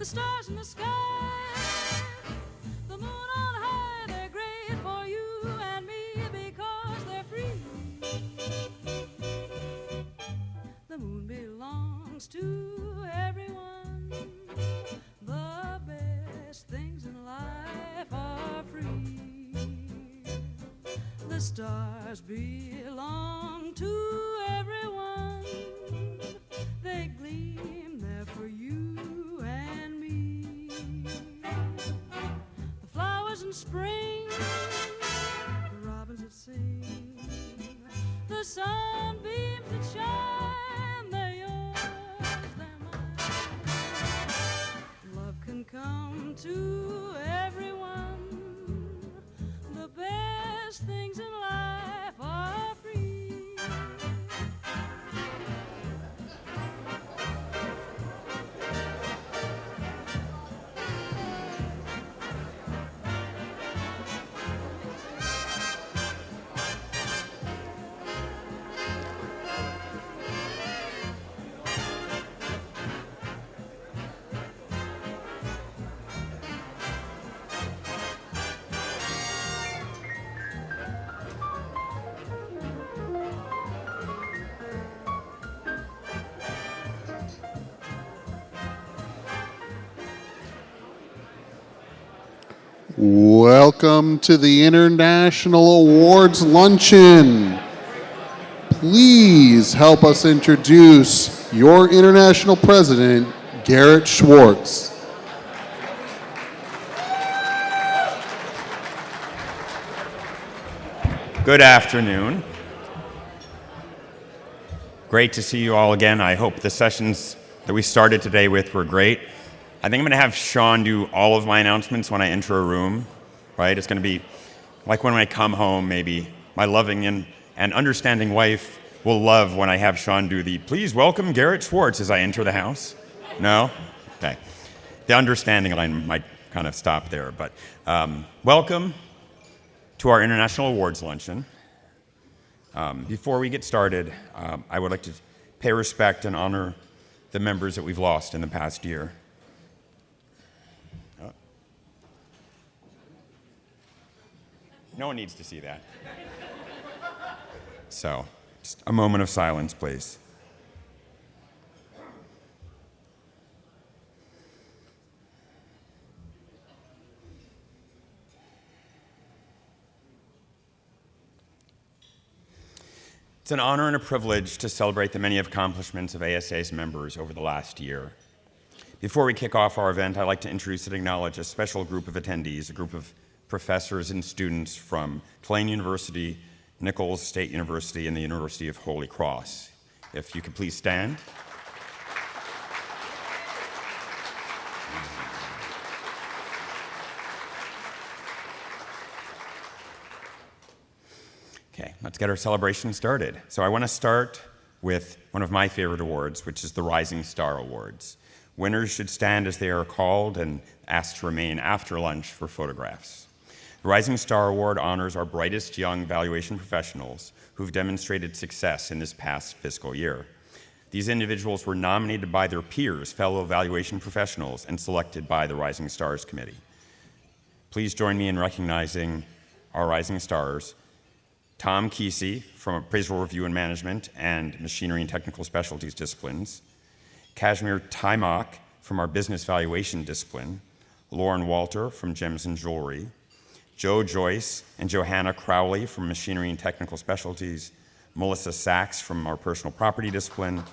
the stars in the sky, the moon on high, they're great for you and me because they're free. The moon belongs to everyone. The best things in life are free. The stars belong to everyone. They gleam there for you and me. The flowers in spring, the robins that sing, the sunbeams that shine, they're yours, they're mine. Love can come to everyone. The best things in life are free. Welcome to the International Awards Luncheon. Please help us introduce your International President, Garrett Schwartz. Good afternoon. Great to see you all again. I hope the sessions that we started today with were great. I think I'm going to have Sean do all of my announcements when I enter a room, right? It's going to be like when I come home, maybe. My loving and understanding wife will love when I have Sean do the "Please welcome Garrett Schwartz" as I enter the house. No? Okay. The understanding line might kind of stop there, but welcome to our International Awards Luncheon. Before we get started, I would like to pay respect and honor the members that we've lost in the past year. No one needs to see that. So, just a moment of silence, please. It's an honor and a privilege to celebrate the many accomplishments of ASA's members over the last year. Before we kick off our event, I'd like to introduce and acknowledge a special group of attendees, a group of professors and students from Tulane University, Nichols State University, and the University of Holy Cross. If you could please stand. Okay, let's get our celebration started. So I want to start with one of my favorite awards, which is the Rising Star Awards. Winners should stand as they are called and asked to remain after lunch for photographs. The Rising Star Award honors our brightest young valuation professionals who've demonstrated success in this past fiscal year. These individuals were nominated by their peers, fellow valuation professionals, and selected by the Rising Stars Committee. Please join me in recognizing our Rising Stars: Tom Kesey from Appraisal Review and Management and Machinery and Technical Specialties disciplines, Kashmir Taimak from our Business Valuation discipline, Lauren Walter from Gems and Jewelry, Joe Joyce and Johanna Crowley from Machinery and Technical Specialties, Melissa Sachs from our Personal Property discipline,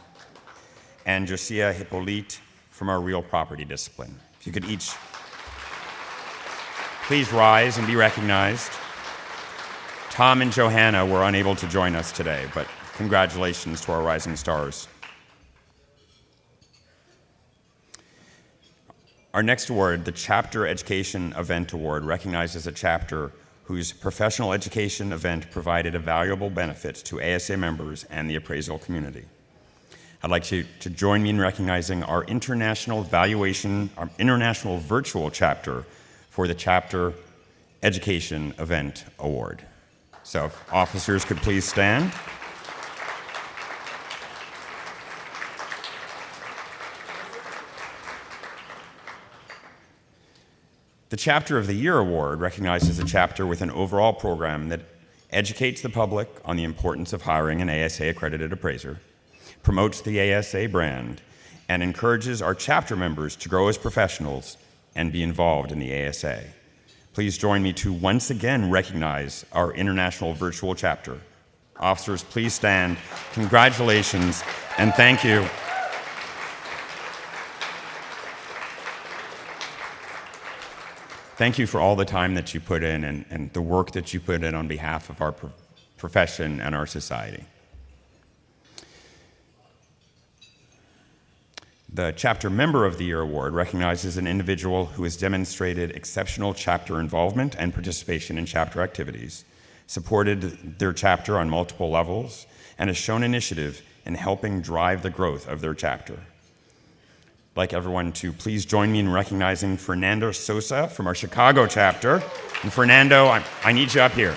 and Josiah Hippolyte from our Real Property discipline. If you could each please rise and be recognized. Tom and Johanna were unable to join us today, but congratulations to our Rising Stars. Our next award, the Chapter Education Event Award, recognizes a chapter whose professional education event provided a valuable benefit to ASA members and the appraisal community. I'd like you to join me in recognizing our international virtual chapter for the Chapter Education Event Award. So if officers could please stand. The Chapter of the Year award recognizes a chapter with an overall program that educates the public on the importance of hiring an ASA accredited appraiser, promotes the ASA brand, and encourages our chapter members to grow as professionals and be involved in the ASA. Please join me to once again recognize our international virtual chapter. Officers, please stand. Congratulations and thank you. Thank you for all the time that you put in and the work that you put in on behalf of our profession and our society. The Chapter Member of the Year award recognizes an individual who has demonstrated exceptional chapter involvement and participation in chapter activities, supported their chapter on multiple levels, and has shown initiative in helping drive the growth of their chapter. I'd like everyone to please join me in recognizing Fernando Sosa from our Chicago chapter. And Fernando, I need you up here.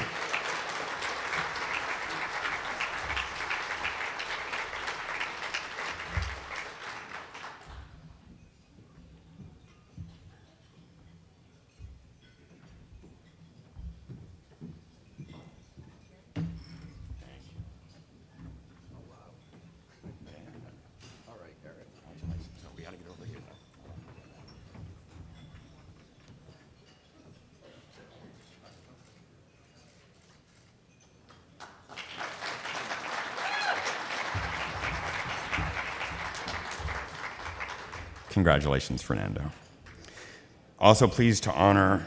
Congratulations, Fernando. Also pleased to honor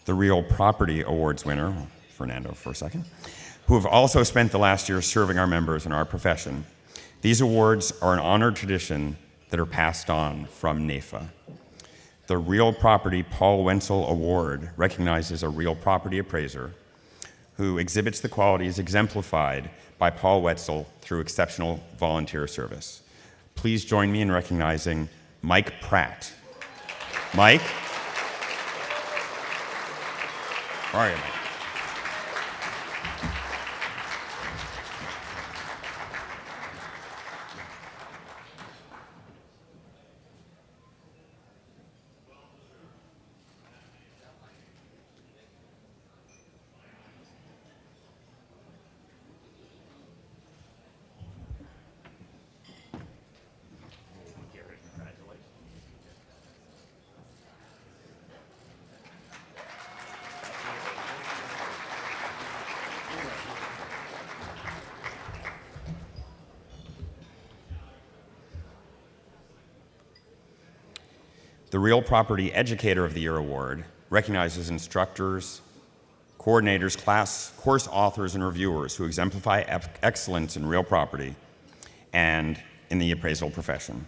the Real Property Awards winner, Fernando for a second, who have also spent the last year serving our members in our profession. These awards are an honored tradition that are passed on from NAFA. The Real Property Paul Wenzel Award recognizes a real property appraiser who exhibits the qualities exemplified by Paul Wetzel through exceptional volunteer service. Please join me in recognizing Mike Pratt. Mike? Where are you, Mike? The Real Property Educator of the Year Award recognizes instructors, coordinators, course authors, and reviewers who exemplify excellence in real property and in the appraisal profession.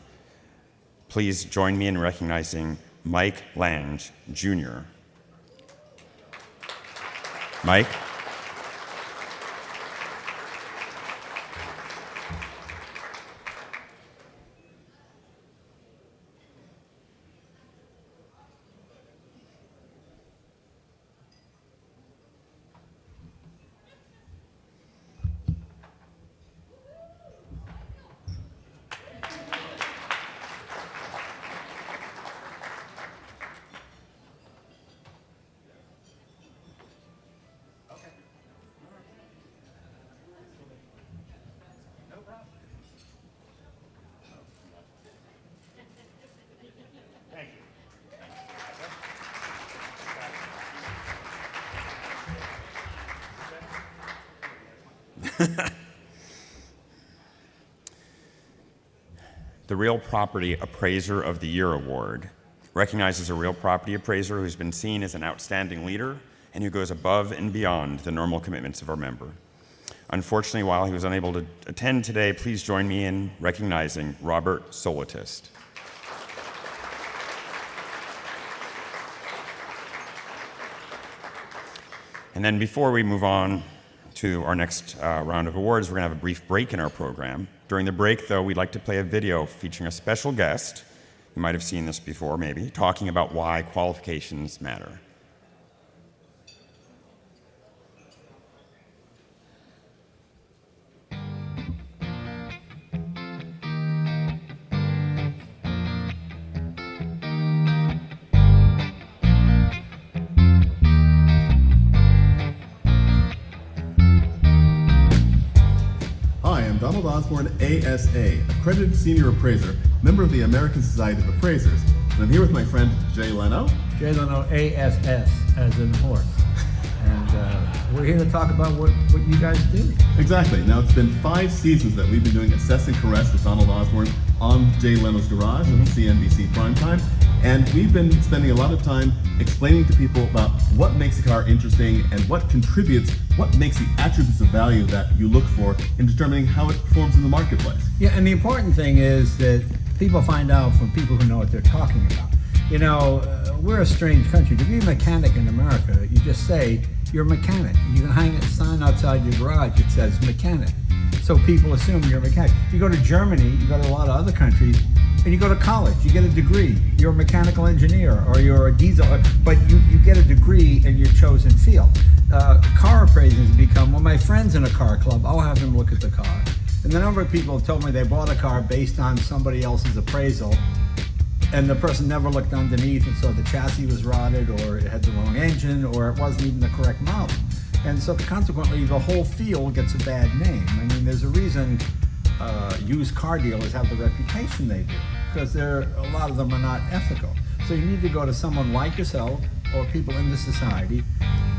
Please join me in recognizing Mike Lange, Jr. Mike? The Real Property Appraiser of the Year Award recognizes a real property appraiser who's been seen as an outstanding leader and who goes above and beyond the normal commitments of our member. Unfortunately, while he was unable to attend today, please join me in recognizing Robert Solitist. And then before we move on to our next round of awards, we're going to have a brief break in our program. During the break, though, we'd like to play a video featuring a special guest, you might have seen this before maybe, talking about why qualifications matter. Osborne, ASA, accredited senior appraiser, member of the American Society of Appraisers. And I'm here with my friend Jay Leno. Jay Leno, ASS, as in horse. And we're here to talk about what you guys do. Exactly. Now, it's been 5 seasons that we've been doing Assess and Caress with Donald Osborne on Jay Leno's Garage on CNBC Primetime. And we've been spending a lot of time explaining to people about what makes a car interesting and what contributes, what makes the attributes of value that you look for in determining how it performs in the marketplace. Yeah, and the important thing is that people find out from people who know what they're talking about. You know, we're a strange country. To be a mechanic in America, you just say you're a mechanic. You can hang a sign outside your garage that says mechanic. So people assume you're a mechanic. You go to Germany, you go to a lot of other countries, and you go to college, you get a degree. You're a mechanical engineer or you're a diesel, but you get a degree in your chosen field. Car appraising has become, well, my friend's in a car club, I'll have them look at the car. And the number of people have told me they bought a car based on somebody else's appraisal, and the person never looked underneath and saw the chassis was rotted or it had the wrong engine or it wasn't even the correct model. And so consequently, the whole field gets a bad name. I mean, there's a reason used car dealers have the reputation they do, because a lot of them are not ethical. So you need to go to someone like yourself or people in the society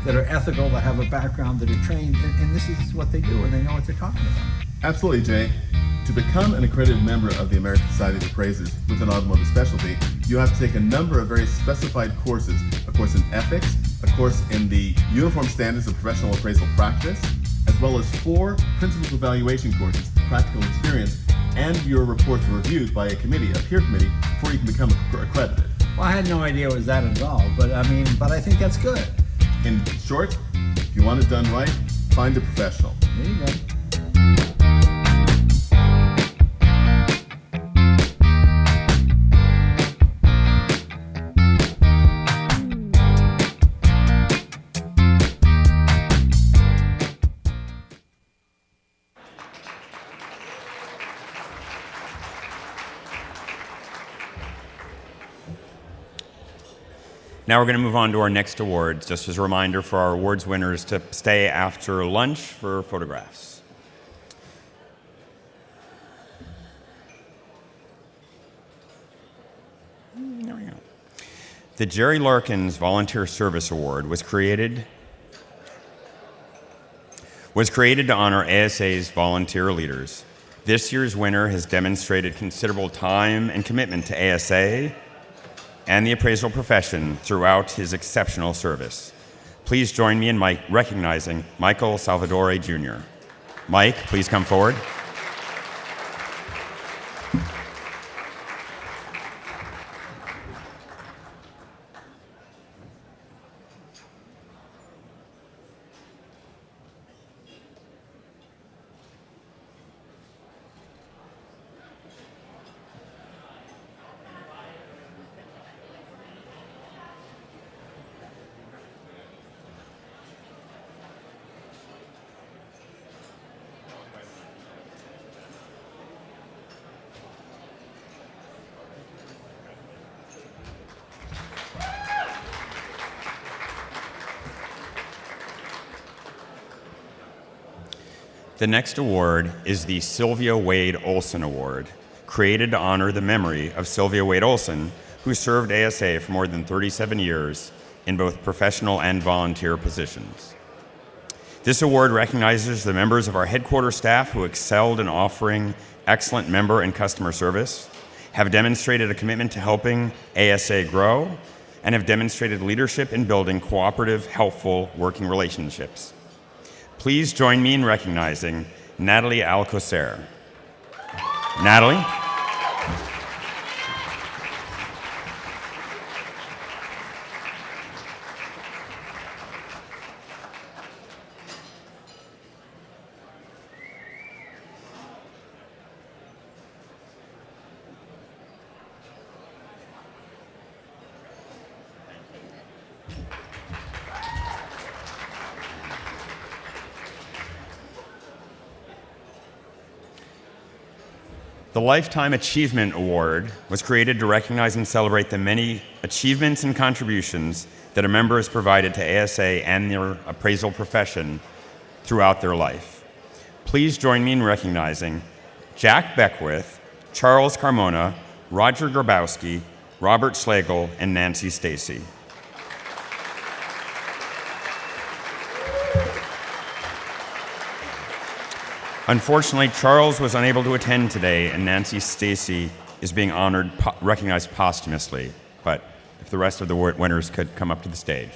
that are ethical, that have a background, that are trained, and this is what they do and they know what they're talking about. Absolutely, Jay. To become an accredited member of the American Society of Appraisers with an automotive specialty, you have to take a number of very specified courses. A course in ethics, a course in the Uniform Standards of Professional Appraisal Practice, as well as 4 principles evaluation courses, practical experience, and your reports are reviewed by a committee, a peer committee, before you can become accredited. Well, I had no idea it was that involved, but I think that's good. In short, if you want it done right, find a professional. There you go. Now we're going to move on to our next awards, just as a reminder for our awards winners to stay after lunch for photographs. There we go. The Jerry Larkins Volunteer Service Award was created to honor ASA's volunteer leaders. This year's winner has demonstrated considerable time and commitment to ASA and the appraisal profession throughout his exceptional service. Please join me in recognizing Michael Salvadore Jr. Mike, please come forward. The next award is the Sylvia Wade Olson Award, created to honor the memory of Sylvia Wade Olson, who served ASA for more than 37 years in both professional and volunteer positions. This award recognizes the members of our headquarters staff who excelled in offering excellent member and customer service, have demonstrated a commitment to helping ASA grow, and have demonstrated leadership in building cooperative, helpful working relationships. Please join me in recognizing Natalie Alcocer. Natalie? The Lifetime Achievement Award was created to recognize and celebrate the many achievements and contributions that a member has provided to ASA and their appraisal profession throughout their life. Please join me in recognizing Jack Beckwith, Charles Carmona, Roger Grabowski, Robert Schlegel, and Nancy Stacy. Unfortunately, Charles was unable to attend today, and Nancy Stacy is being honored, recognized posthumously. But if the rest of the winners could come up to the stage.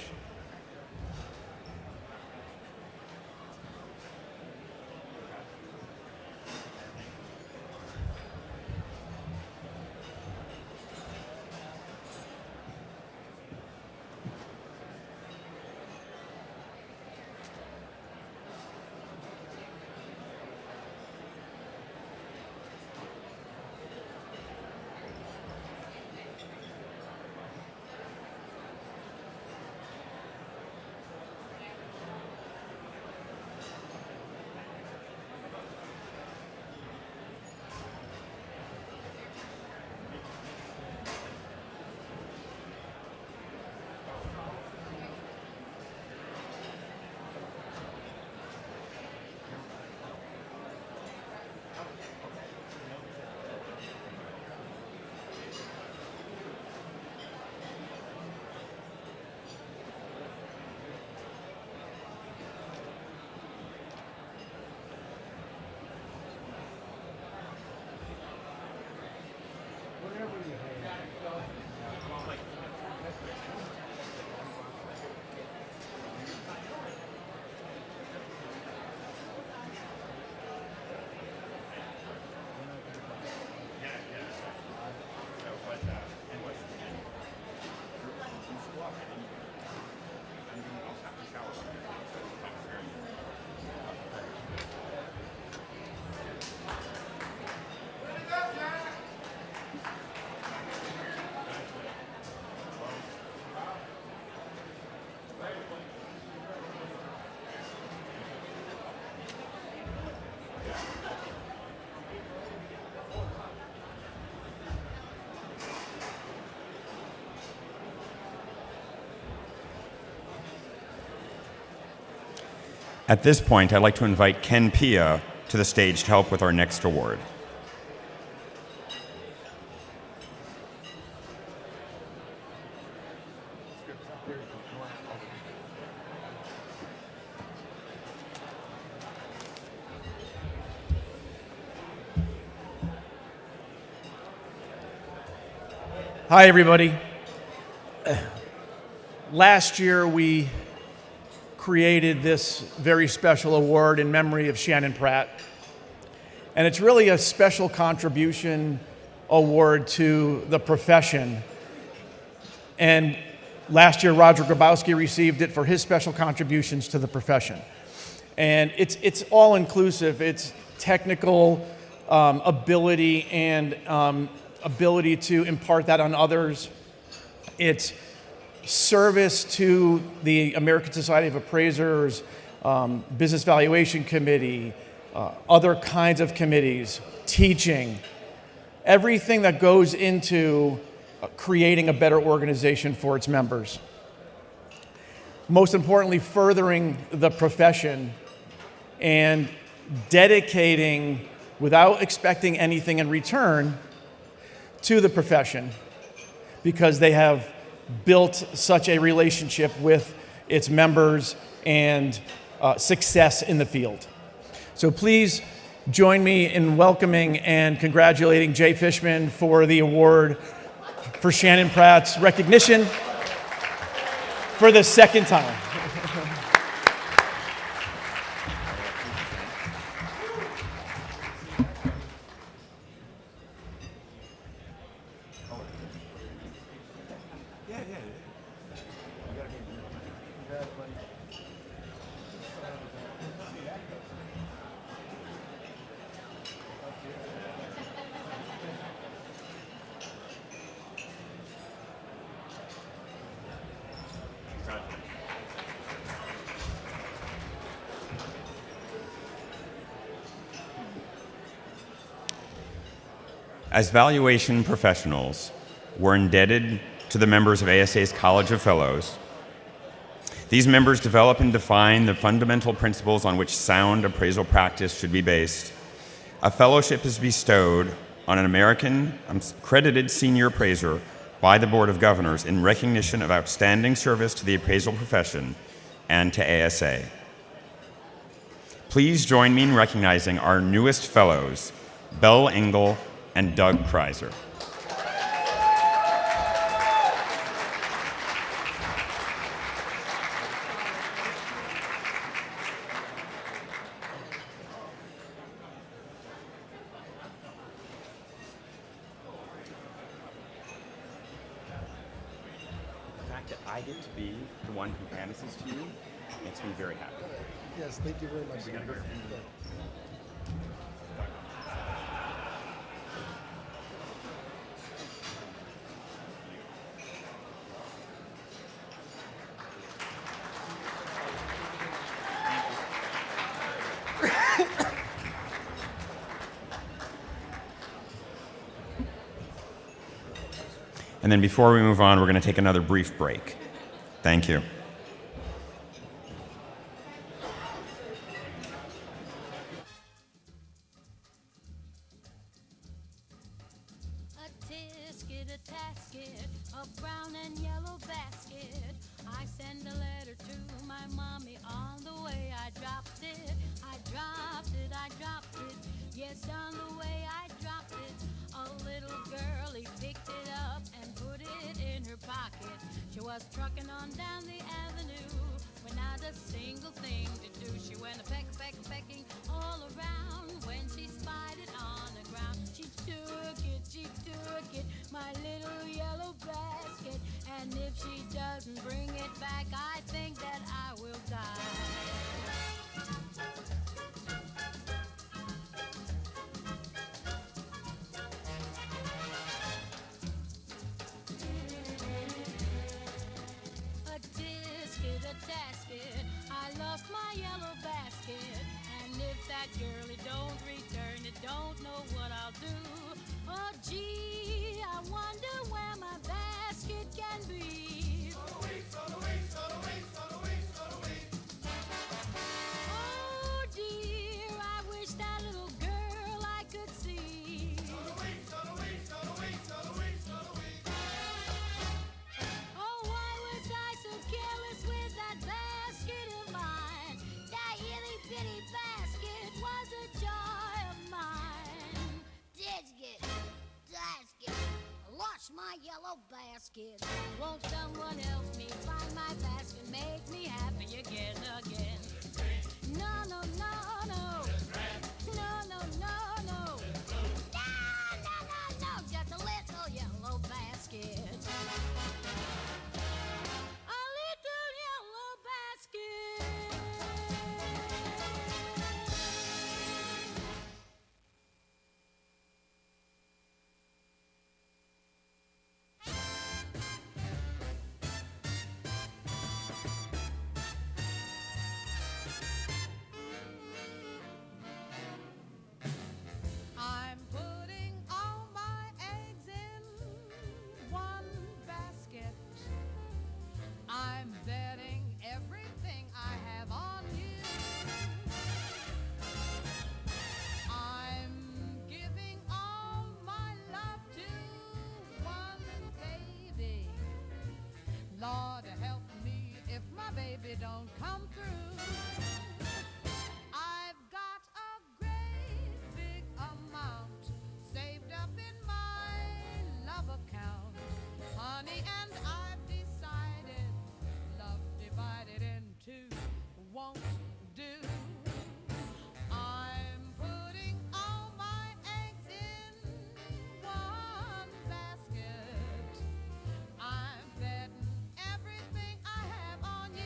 At this point, I'd like to invite Ken Pia to the stage to help with our next award. Hi, everybody. Last year, we created this very special award in memory of Shannon Pratt. And it's really a special contribution award to the profession. And last year, Roger Grabowski received it for his special contributions to the profession. And it's all inclusive. It's technical ability and ability to impart that on others. It's service to the American Society of Appraisers, Business Valuation Committee, other kinds of committees, teaching, everything that goes into creating a better organization for its members. Most importantly, furthering the profession and dedicating, without expecting anything in return, to the profession, because they have built such a relationship with its members and success in the field. So please join me in welcoming and congratulating Jay Fishman for the award for Shannon Pratt's recognition for the second time. As valuation professionals, we're indebted to the members of ASA's College of Fellows. These members develop and define the fundamental principles on which sound appraisal practice should be based. A fellowship is bestowed on an American accredited senior appraiser by the Board of Governors in recognition of outstanding service to the appraisal profession and to ASA. Please join me in recognizing our newest fellows, Belle Engel and Doug Kreiser. I get to be the one who hand this to you makes me very happy. Yes, thank you very much. And then before we move on, we're going to take another brief break. Thank you. A tisket, a tasket, a brown and yellow basket. I send a letter to my mommy on the way. I dropped it, I dropped it, I dropped it. Yes, on the way I dropped it. A little girlie picked it up and put it in her pocket. She was trucking on down the avenue with not a single thing to do. She went pecking all around when she spied it on the ground. She took it, my little yellow basket. And if she doesn't bring it back, I think that I will die. A tisket, a tasket, I lost my yellow basket. And if that girlie don't return it, don't know what I'll do. Oh gee, I wonder where my basket can be. Oh dear, I wish that little girl I could see. Oh, why was I so careless with that basket of mine? That itty bitty basket was a joy of mine. Basket, lost my yellow basket. Won't someone help me find my basket? Make me happy again. No, no, no, no. No, no, no, no. No, just a little yellow basket. A little yellow basket. I'm putting all my eggs in one basket. I'm betting everything I have on you. I'm giving all my love to one baby. Lord help me if my baby don't come through. I've got a great big amount saved up in my love account, honey, and I've decided love divided in two won't do. I'm putting all my eggs in one basket. I'm betting everything I have on you.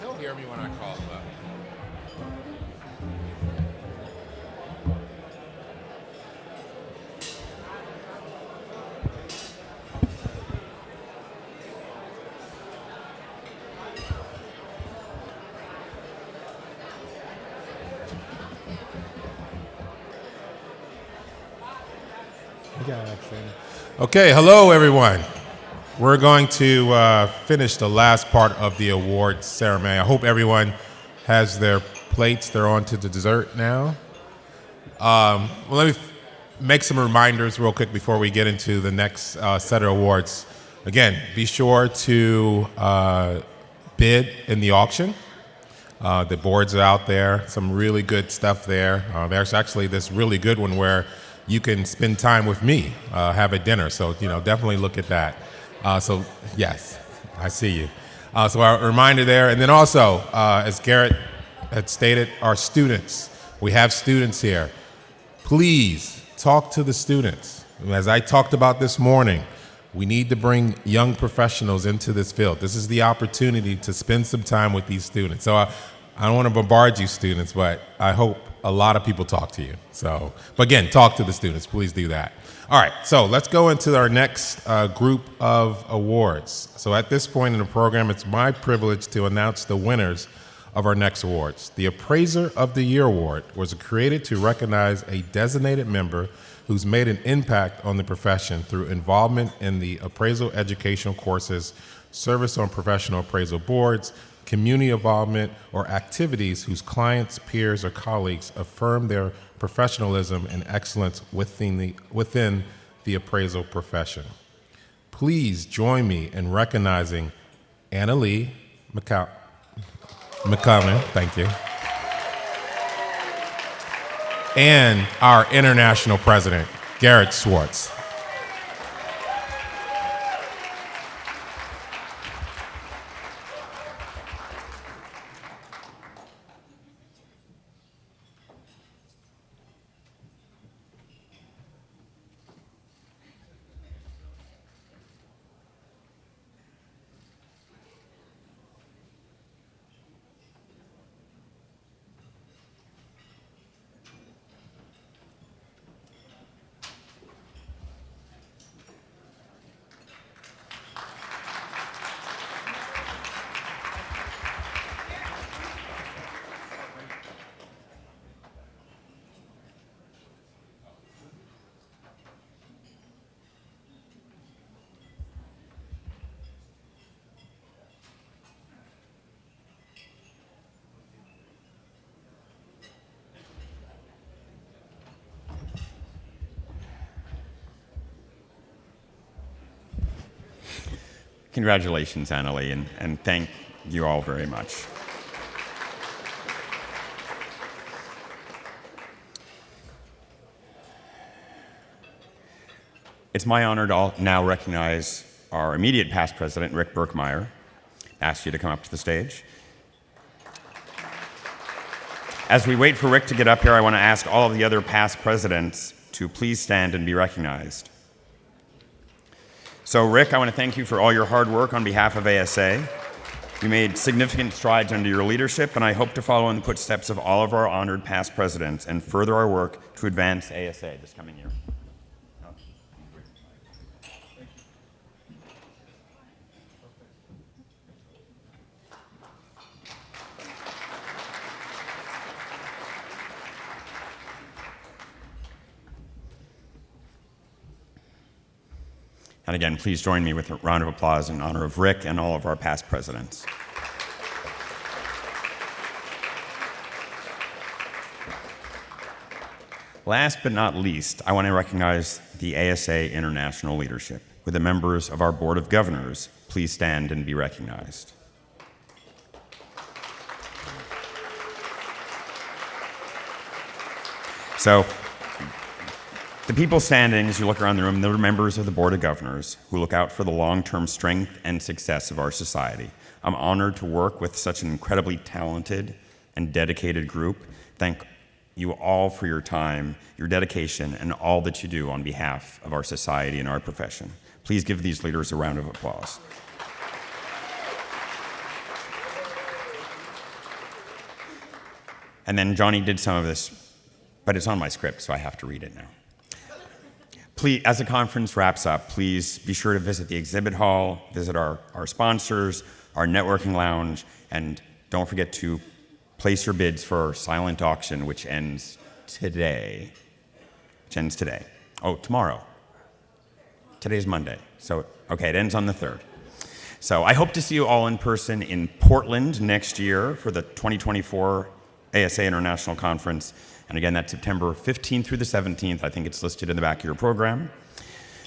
He'll hear me when I call him up. Okay, hello everyone. We're going to finish the last part of the awards ceremony. I hope everyone has their plates. They're on to the dessert now. Well, let me make some reminders real quick before we get into the next set of awards. Again, be sure to bid in the auction. The boards are out there, some really good stuff there. There's actually this really good one where you can spend time with me, have a dinner. So, definitely look at that. So, yes, I see you. So a reminder there. And then also, as Garrett had stated, our students. We have students here. Please talk to the students. As I talked about this morning, we need to bring young professionals into this field. This is the opportunity to spend some time with these students. So I don't want to bombard you students, but I hope a lot of people talk to you. So, but again, talk to the students. Please do that. All right, so let's go into our next group of awards. So at this point in the program, it's my privilege to announce the winners of our next awards. The Appraiser of the Year Award was created to recognize a designated member who's made an impact on the profession through involvement in the appraisal educational courses, service on professional appraisal boards, community involvement, or activities whose clients, peers, or colleagues affirm their professionalism and excellence within the appraisal profession. Please join me in recognizing Anna Lee McCollum, thank you, and our international president, Garrett Schwartz. Congratulations, Annalie, and thank you all very much. It's my honor to now recognize our immediate past president, Rick Berkmeyer. Ask you to come up to the stage. As we wait for Rick to get up here, I want to ask all of the other past presidents to please stand and be recognized. So, Rick, I want to thank you for all your hard work on behalf of ASA. You made significant strides under your leadership, and I hope to follow in the footsteps of all of our honored past presidents and further our work to advance ASA this coming year. And again, please join me with a round of applause in honor of Rick and all of our past presidents. Last but not least, I want to recognize the ASA International leadership. With the members of our Board of Governors, please stand and be recognized. So, the people standing, as you look around the room, they're members of the Board of Governors who look out for the long-term strength and success of our society. I'm honored to work with such an incredibly talented and dedicated group. Thank you all for your time, your dedication, and all that you do on behalf of our society and our profession. Please give these leaders a round of applause. And then Johnny did some of this, but it's on my script, so I have to read it now. Please, as the conference wraps up, please be sure to visit the exhibit hall, visit our sponsors, our networking lounge, and don't forget to place your bids for our silent auction, which ends today. Oh, tomorrow. Today's Monday. So, okay, it ends on the 3rd. So I hope to see you all in person in Portland next year for the 2024 ASA International Conference. And again, that's September 15th through the 17th. I think it's listed in the back of your program.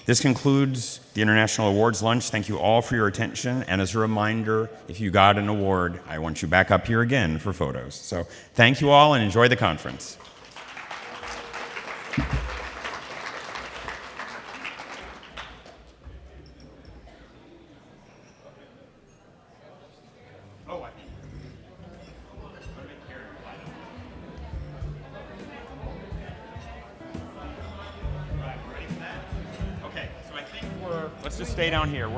This concludes the International Awards Lunch. Thank you all for your attention. And as a reminder, if you got an award, I want you back up here again for photos. So thank you all and enjoy the conference. Let's just stay down here.